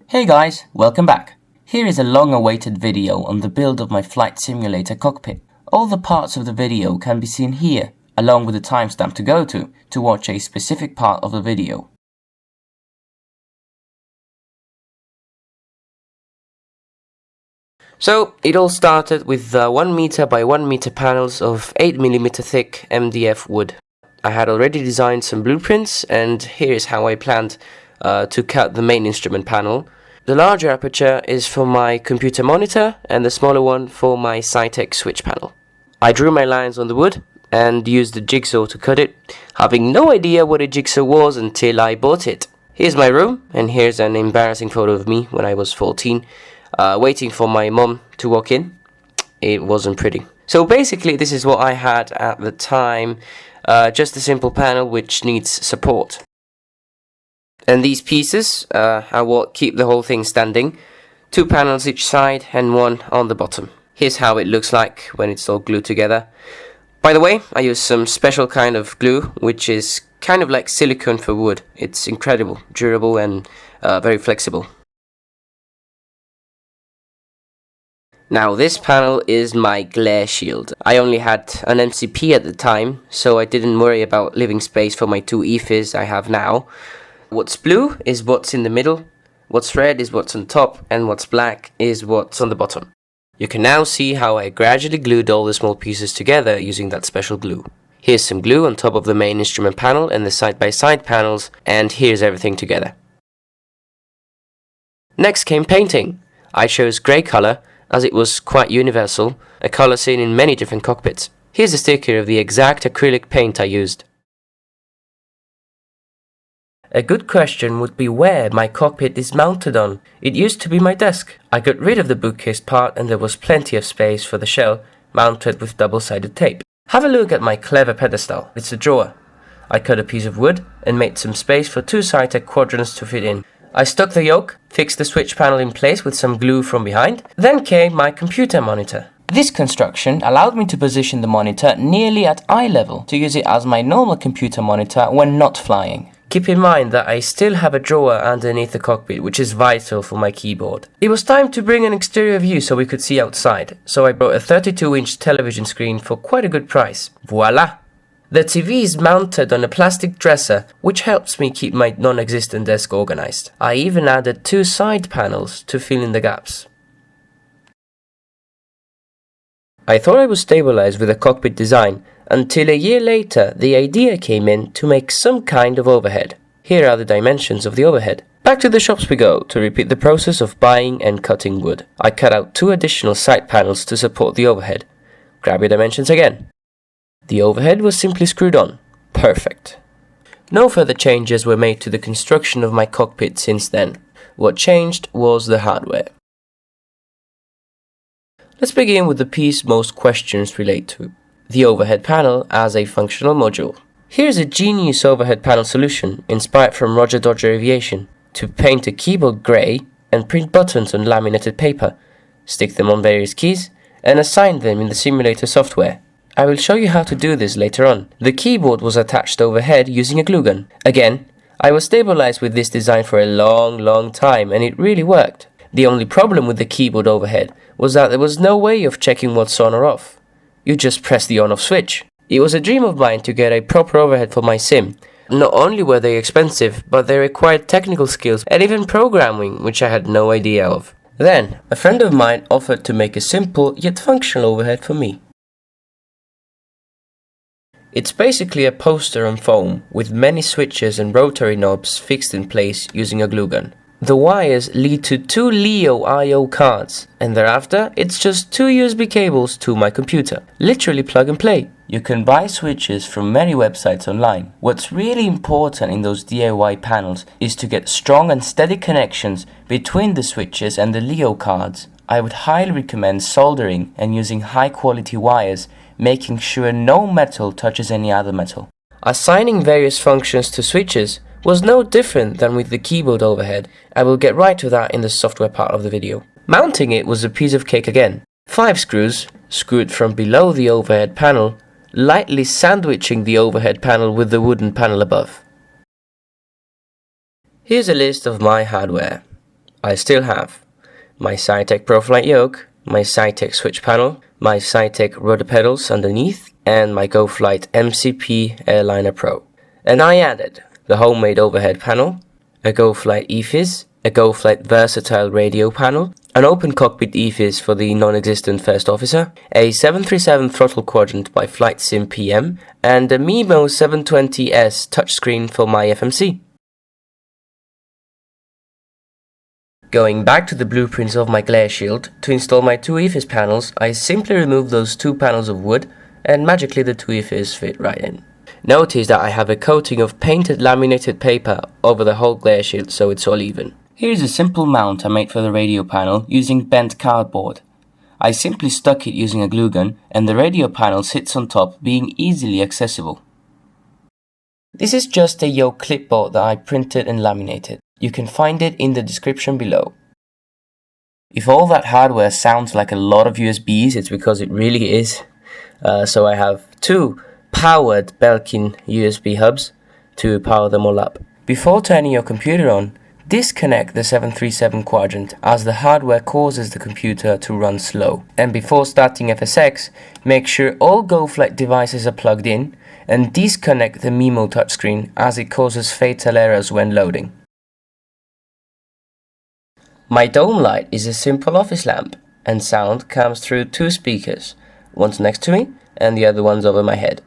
Hey guys, welcome back. Here is a long-awaited video on the build of my flight simulator cockpit. All the parts of the video can be seen here, along with the timestamp to go to watch a specific part of the video. So it all started with 1 meter by 1 meter panels of 8mm thick MDF wood. I had already designed some blueprints, and here's how I planned to cut the main instrument panel. The larger aperture is for my computer monitor and the smaller one for my Saitek switch panel. I drew my lines on the wood and used the jigsaw to cut it, having no idea what a jigsaw was until I bought it. Here's my room, and here's an embarrassing photo of me when I was 14, waiting for my mom to walk in. It wasn't pretty. So basically this is what I had at the time, just a simple panel which needs support. And these pieces are what keep the whole thing standing. 2 panels each side and 1 on the bottom. Here's how it looks like when it's all glued together. By the way, I use some special kind of glue, which is kind of like silicone for wood. It's incredible, durable and very flexible. Now this panel is my glare shield. I only had an MCP at the time, so I didn't worry about leaving space for my 2 EFIs I have now. What's blue is what's in the middle, what's red is what's on top, and what's black is what's on the bottom. You can now see how I gradually glued all the small pieces together using that special glue. Here's some glue on top of the main instrument panel and the side-by-side panels, and here's everything together. Next came painting. I chose grey colour as it was quite universal, a colour seen in many different cockpits. Here's a sticker of the exact acrylic paint I used. A good question would be where my cockpit is mounted on. It used to be my desk. I got rid of the bookcase part and there was plenty of space for the shell, mounted with double-sided tape. Have a look at my clever pedestal. It's a drawer. I cut a piece of wood and made some space for 2 Saitek quadrants to fit in. I stuck the yoke, fixed the switch panel in place with some glue from behind. Then came my computer monitor. This construction allowed me to position the monitor nearly at eye level to use it as my normal computer monitor when not flying. Keep in mind that I still have a drawer underneath the cockpit, which is vital for my keyboard. It was time to bring an exterior view so we could see outside, so I brought a 32-inch television screen for quite a good price. Voila! The TV is mounted on a plastic dresser, which helps me keep my non-existent desk organized. I even added 2 side panels to fill in the gaps. I thought I was stabilized with a cockpit design, until a year later the idea came in to make some kind of overhead. Here are the dimensions of the overhead. Back to the shops we go to repeat the process of buying and cutting wood. I cut out 2 additional side panels to support the overhead. Grab your dimensions again. The overhead was simply screwed on. Perfect. No further changes were made to the construction of my cockpit since then. What changed was the hardware. Let's begin with the piece most questions relate to. The overhead panel as a functional module. Here's a genius overhead panel solution inspired from Roger Dodger Aviation. To paint a keyboard grey and print buttons on laminated paper, stick them on various keys, and assign them in the simulator software. I will show you how to do this later on. The keyboard was attached overhead using a glue gun. Again, I was stabilized with this design for a long time and it really worked. The only problem with the keyboard overhead was that there was no way of checking what's on or off. You just press the on-off switch. It was a dream of mine to get a proper overhead for my sim. Not only were they expensive, but they required technical skills and even programming, which I had no idea of. Then, a friend of mine offered to make a simple yet functional overhead for me. It's basically a poster on foam with many switches and rotary knobs fixed in place using a glue gun. The wires lead to 2 Leo I/O cards, and thereafter it's just 2 USB cables to my computer. Literally plug and play. You can buy switches from many websites online. What's really important in those DIY panels is to get strong and steady connections between the switches and the Leo cards. I would highly recommend soldering and using high quality wires, making sure no metal touches any other metal. Assigning various functions to switches was no different than with the keyboard overhead. I will get right to that in the software part of the video. Mounting it was a piece of cake again. 5 screws, screwed from below the overhead panel, lightly sandwiching the overhead panel with the wooden panel above. Here's a list of my hardware. I still have my Saitek ProFlight yoke, my Saitek switch panel, my Saitek rudder pedals underneath, and my GoFlight MCP Airliner Pro. And I added the homemade overhead panel, a GoFlight EFIS, a GoFlight versatile radio panel, an open cockpit EFIS for the non-existent first officer, a 737 throttle quadrant by Flight Sim PM, and a Mimo 720S touchscreen for my FMC. Going back to the blueprints of my glare shield, to install my two EFIS panels, I simply remove those two panels of wood and magically the two EFIS fit right in. Notice that I have a coating of painted laminated paper over the whole glare shield so it's all even. Here's a simple mount I made for the radio panel using bent cardboard. I simply stuck it using a glue gun and the radio panel sits on top, being easily accessible. This is just a Yoke clipboard that I printed and laminated. You can find it in the description below. If all that hardware sounds like a lot of USBs, it's because it really is. So I have two powered Belkin USB hubs to power them all up. Before turning your computer on, disconnect the 737 quadrant as the hardware causes the computer to run slow. And before starting FSX, make sure all GoFlight devices are plugged in and disconnect the Mimo touchscreen as it causes fatal errors when loading. My dome light is a simple office lamp and sound comes through two speakers, one's next to me and the other one's over my head.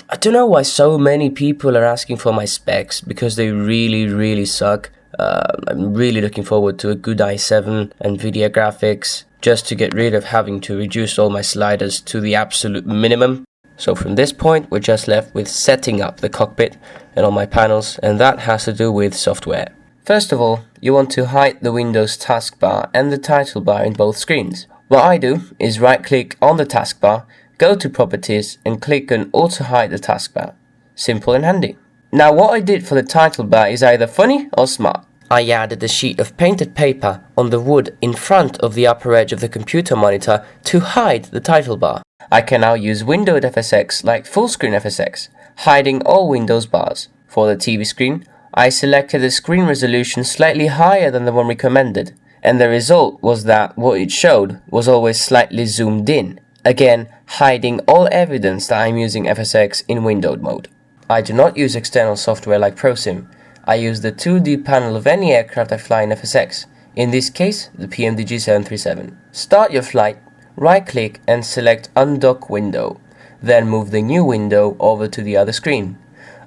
I don't know why so many people are asking for my specs because they really suck. I'm really looking forward to a good i7 and NVIDIA graphics just to get rid of having to reduce all my sliders to the absolute minimum. So from this point we're just left with setting up the cockpit and all my panels, and that has to do with software. First of all, you want to hide the Windows taskbar and the title bar in both screens. What I do is right click on the taskbar, go to Properties and click on Auto Hide the taskbar. Simple and handy. Now what I did for the title bar is either funny or smart. I added a sheet of painted paper on the wood in front of the upper edge of the computer monitor to hide the title bar. I can now use windowed FSX like full screen FSX, hiding all Windows bars. For the TV screen, I selected a screen resolution slightly higher than the one recommended, and the result was that what it showed was always slightly zoomed in, again hiding all evidence that I'm using FSX in windowed mode. I do not use external software like ProSim. I use the 2D panel of any aircraft I fly in FSX, in this case the PMDG 737. Start your flight, right click and select Undock Window, then move the new window over to the other screen.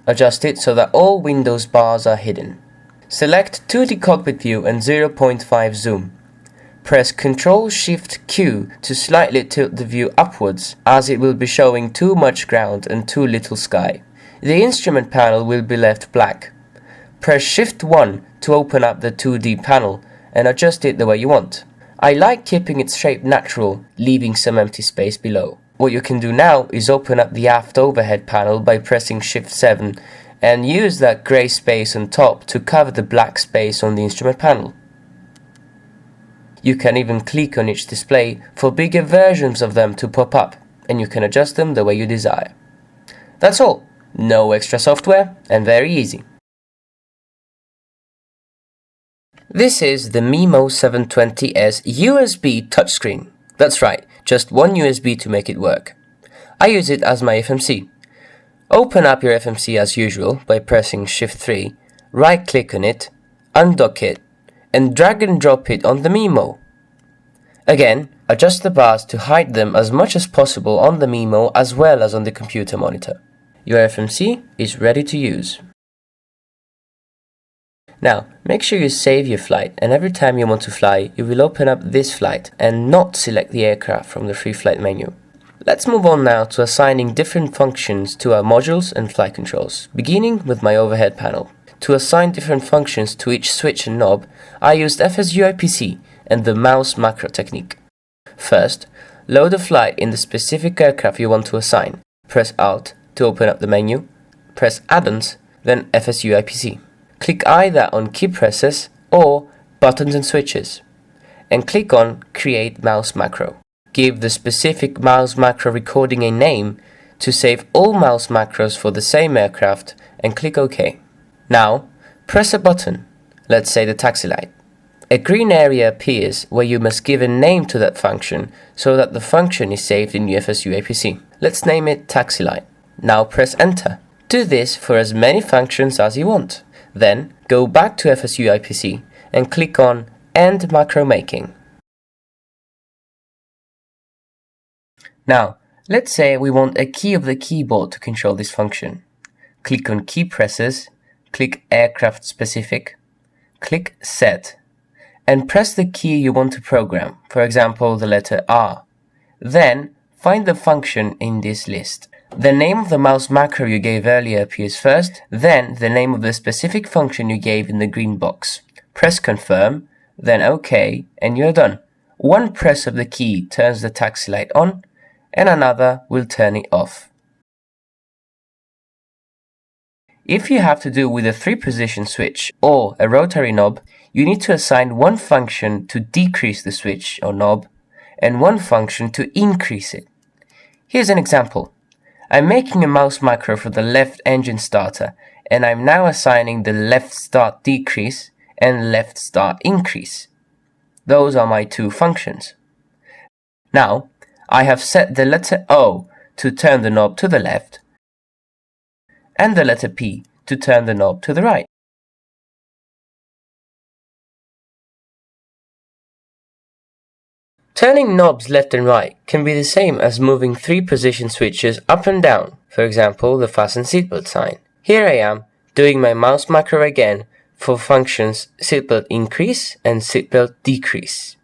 Adjust it so that all Windows bars are hidden. Select 2D cockpit view and 0.5 zoom. Press Ctrl-Shift-Q to slightly tilt the view upwards as it will be showing too much ground and too little sky. The instrument panel will be left black. Press Shift-1 to open up the 2D panel and adjust it the way you want. I like keeping its shape natural, leaving some empty space below. What you can do now is open up the aft overhead panel by pressing Shift-7 and use that grey space on top to cover the black space on the instrument panel. You can even click on each display for bigger versions of them to pop up, and you can adjust them the way you desire. That's all. No extra software and very easy. This is the Mimo 720S USB touchscreen. That's right, just one USB to make it work. I use it as my FMC. Open up your FMC as usual by pressing Shift-3, right click on it, undock it, and drag and drop it on the Mimo. Again, adjust the bars to hide them as much as possible on the Mimo as well as on the computer monitor. Your FMC is ready to use. Now, make sure you save your flight, and every time you want to fly, you will open up this flight and not select the aircraft from the free flight menu. Let's move on now to assigning different functions to our modules and flight controls, beginning with my overhead panel. To assign different functions to each switch and knob, I used FSUIPC and the mouse macro technique. First, load a flight in the specific aircraft you want to assign. Press Alt to open up the menu, press Add-ons, then FSUIPC. Click either on key presses or buttons and switches, and click on Create Mouse Macro. Give the specific mouse macro recording a name to save all mouse macros for the same aircraft and click OK. Now, press a button, let's say the taxi light. A green area appears where you must give a name to that function so that the function is saved in your FSUIPC. Let's name it taxi light. Now press enter. Do this for as many functions as you want. Then go back to FSUIPC and click on End Macro Making. Now, let's say we want a key of the keyboard to control this function. Click on Key Presses, click Aircraft Specific, click Set, and press the key you want to program, for example the letter R. Then find the function in this list. The name of the mouse macro you gave earlier appears first, then the name of the specific function you gave in the green box. Press Confirm, then OK, and you're done. One press of the key turns the taxi light on, and another will turn it off. If you have to do with a 3-position switch or a rotary knob, you need to assign one function to decrease the switch or knob and one function to increase it. Here's an example. I'm making a mouse macro for the left engine starter, and I'm now assigning the left start decrease and left start increase. Those are my two functions. Now, I have set the letter O to turn the knob to the left and the letter P to turn the knob to the right. Turning knobs left and right can be the same as moving 3-position switches up and down, for example the fasten seatbelt sign. Here I am doing my mouse macro again for functions seatbelt increase and seatbelt decrease.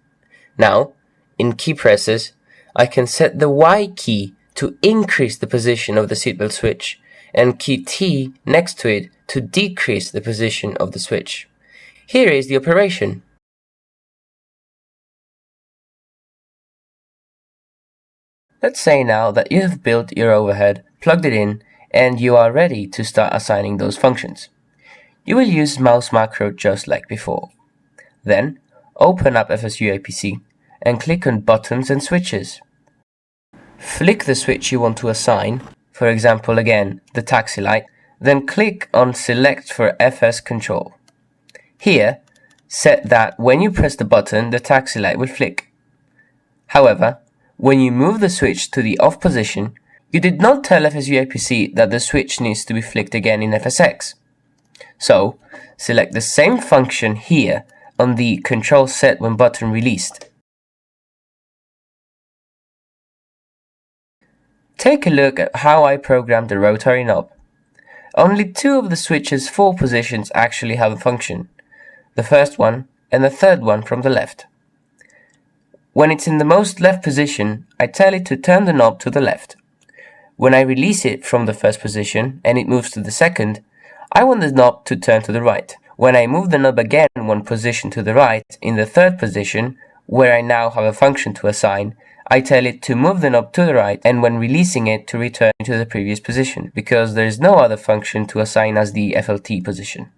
Now, in key presses, I can set the Y key to increase the position of the seatbelt switch and key T next to it to decrease the position of the switch. Here is the operation. Let's say now that you have built your overhead, plugged it in, and you are ready to start assigning those functions. You will use mouse macro just like before. Then, open up FSUIPC and click on Buttons and Switches. Flick the switch you want to assign, for example again, the taxi light, then click on Select for FS Control. Here, set that when you press the button, the taxi light will flick. However, when you move the switch to the off position, you did not tell FSUIPC that the switch needs to be flicked again in FSX. So, select the same function here on the Control Set When button released. Take a look at how I programmed the rotary knob. Only 2 of the switch's 4 positions actually have a function, the first one and the third one from the left. When it's in the most left position, I tell it to turn the knob to the left. When I release it from the first position and it moves to the second, I want the knob to turn to the right. When I move the knob again one position to the right, in the third position, where I now have a function to assign, I tell it to move the knob to the right, and when releasing it to return to the previous position, because there is no other function to assign as the FLT position.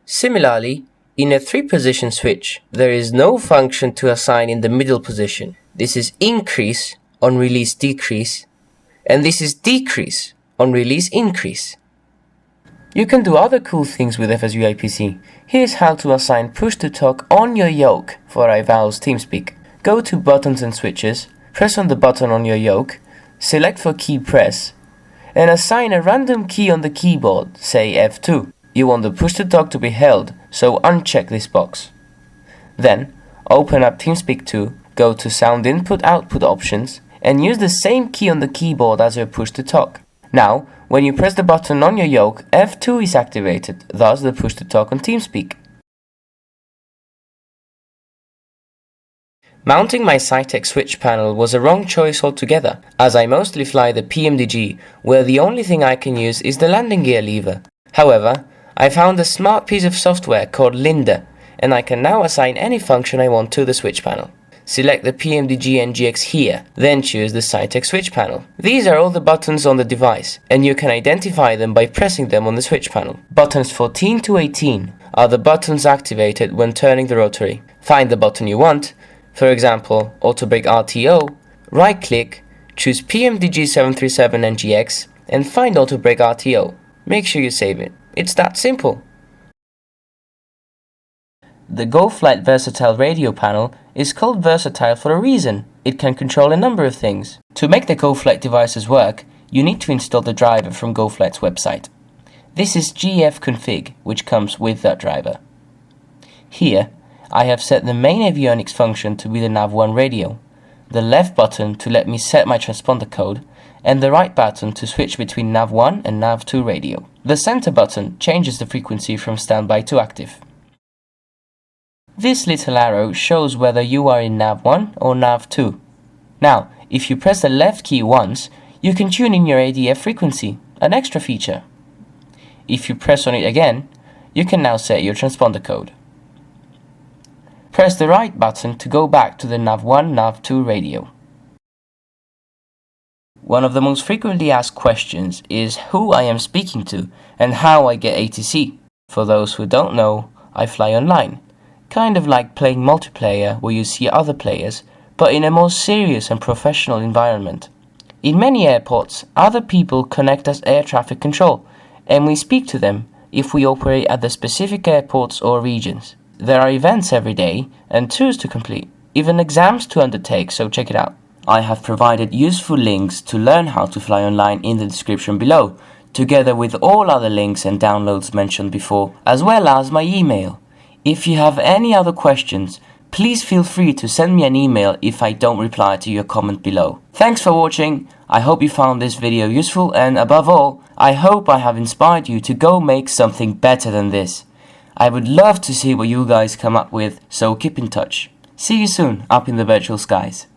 Similarly, in a 3-position switch, there is no function to assign in the middle position. This is increase on release decrease, and this is decrease on release increase. You can do other cool things with FSUIPC. Here's how to assign push to talk on your yoke for IVAO's Teamspeak. Go to Buttons and Switches, press on the button on your yoke, select for key press, and assign a random key on the keyboard, say F2. You want the push to talk to be held, so uncheck this box. Then, open up Teamspeak 2, go to Sound Input Output Options, and use the same key on the keyboard as your push to talk. Now, when you press the button on your yoke, F2 is activated, thus the push to talk on Teamspeak. Mounting my Saitek switch panel was a wrong choice altogether, as I mostly fly the PMDG, where the only thing I can use is the landing gear lever. However, I found a smart piece of software called Linda, and I can now assign any function I want to the switch panel. Select the PMDG NGX here, then choose the Saitek switch panel. These are all the buttons on the device, and you can identify them by pressing them on the switch panel. Buttons 14 to 18 are the buttons activated when turning the rotary. Find the button you want, for example, Auto Brake RTO, right-click, choose PMDG 737 NGX, and find Auto Brake RTO. Make sure you save it. It's that simple. The GoFlight Versatile radio panel is called versatile for a reason. It can control a number of things. To make the GoFlight devices work, you need to install the driver from GoFlight's website. This is gfconfig, which comes with that driver. Here, I have set the main avionics function to be the nav1 radio, the left button to let me set my transponder code, and the right button to switch between nav1 and nav2 radio. The center button changes the frequency from standby to active. This little arrow shows whether you are in nav1 or nav2. Now, if you press the left key once, you can tune in your ADF frequency, an extra feature. If you press on it again, you can now set your transponder code. Press the right button to go back to the nav1, nav2 radio. One of the most frequently asked questions is who I am speaking to and how I get ATC. For those who don't know, I fly online, kind of like playing multiplayer where you see other players, but in a more serious and professional environment. In many airports, other people connect as air traffic control, and we speak to them if we operate at the specific airports or regions. There are events every day and tours to complete, even exams to undertake, so check it out. I have provided useful links to learn how to fly online in the description below, together with all other links and downloads mentioned before, as well as my email. If you have any other questions, please feel free to send me an email if I don't reply to your comment below. Thanks for watching, I hope you found this video useful, and above all, I hope I have inspired you to go make something better than this. I would love to see what you guys come up with, so keep in touch. See you soon up in the virtual skies.